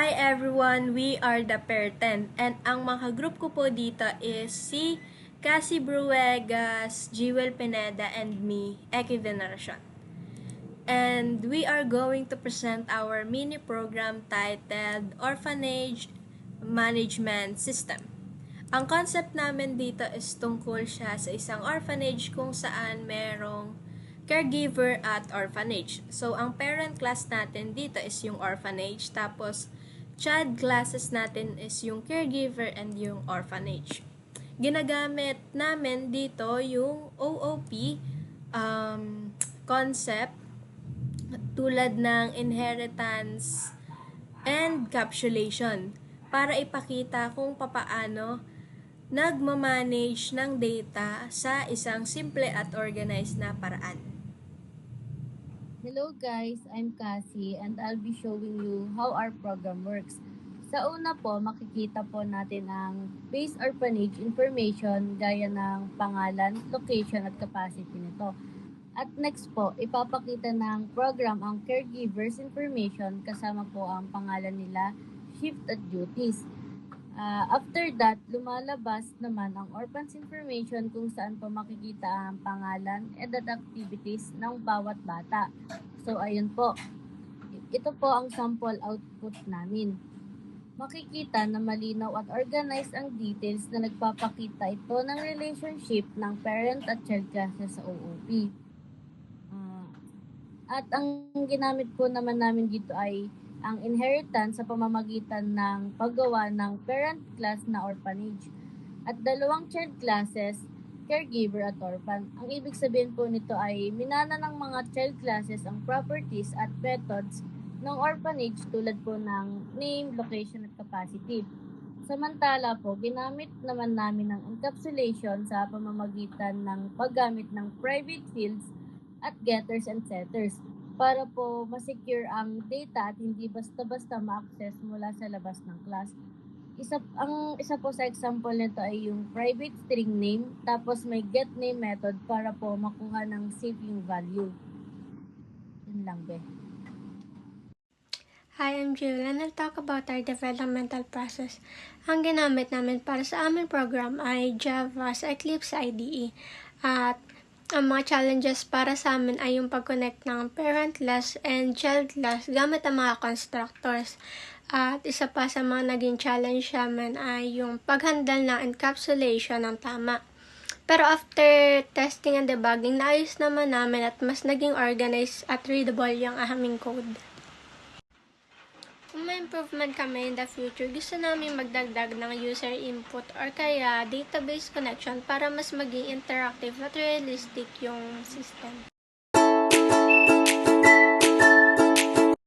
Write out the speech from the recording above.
Hi everyone, we are the Pair 10 and ang mga group ko po dito is si Cassie Bruegas, Jewel Pineda, and me, Eki Veneracion. And we are going to present our mini program titled Orphanage Management System. Ang concept namin dito is tungkol siya sa isang orphanage kung saan merong caregiver at orphanage. So, ang parent class natin dito is yung orphanage, tapos child classes natin is yung caregiver and yung orphanage. Ginagamit namin dito yung OOP concept tulad ng inheritance and capsulation para ipakita kung papaano nagmamanage ng data sa isang simple at organized na paraan. Hello guys, I'm Cassie and I'll be showing you how our program works. Sa una po, makikita po natin ang base orphanage information gaya ng pangalan, location at capacity nito. At next po, ipapakita ng program ang caregivers information kasama po ang pangalan nila, shift at duties. After that, lumalabas naman ang orphans information kung saan po makikita ang pangalan, edad activities ng bawat bata. So, ayun po. Ito po ang sample output namin. Makikita na malinaw at organized ang details na nagpapakita ito ng relationship ng parent at child classes sa OOP. At ang ginamit po naman namin dito ay ang inheritance sa pamamagitan ng paggawa ng parent class na orphanage at dalawang child classes, caregiver at orphan. Ang ibig sabihin po nito ay minana ng mga child classes ang properties at methods ng orphanage tulad po ng name, location at capacity. Samantala po, ginamit naman namin ng encapsulation sa pamamagitan ng paggamit ng private fields at getters and setters para po ma-secure ang data at hindi basta-basta ma-access mula sa labas ng class. Isa po sa example nito ay yung private string name, tapos may get name method para po makuha ng safe yung value. Yun lang, be. Hi, I'm Jill and I'll talk about our developmental process. Ang ginamit namin para sa aming program ay Java sa Eclipse IDE. At ang mga challenges para sa amin ay yung pag-connect ng parent class and child class gamit ang mga constructors. At isa pa sa mga naging challenge namin ay yung pag-handle ng encapsulation ng tama. Pero after testing and debugging, naayos naman namin at mas naging organized at readable yung aming code. Kung may improvement kami in the future, gusto namin magdagdag ng user input or kaya database connection para mas maging interactive at realistic yung system.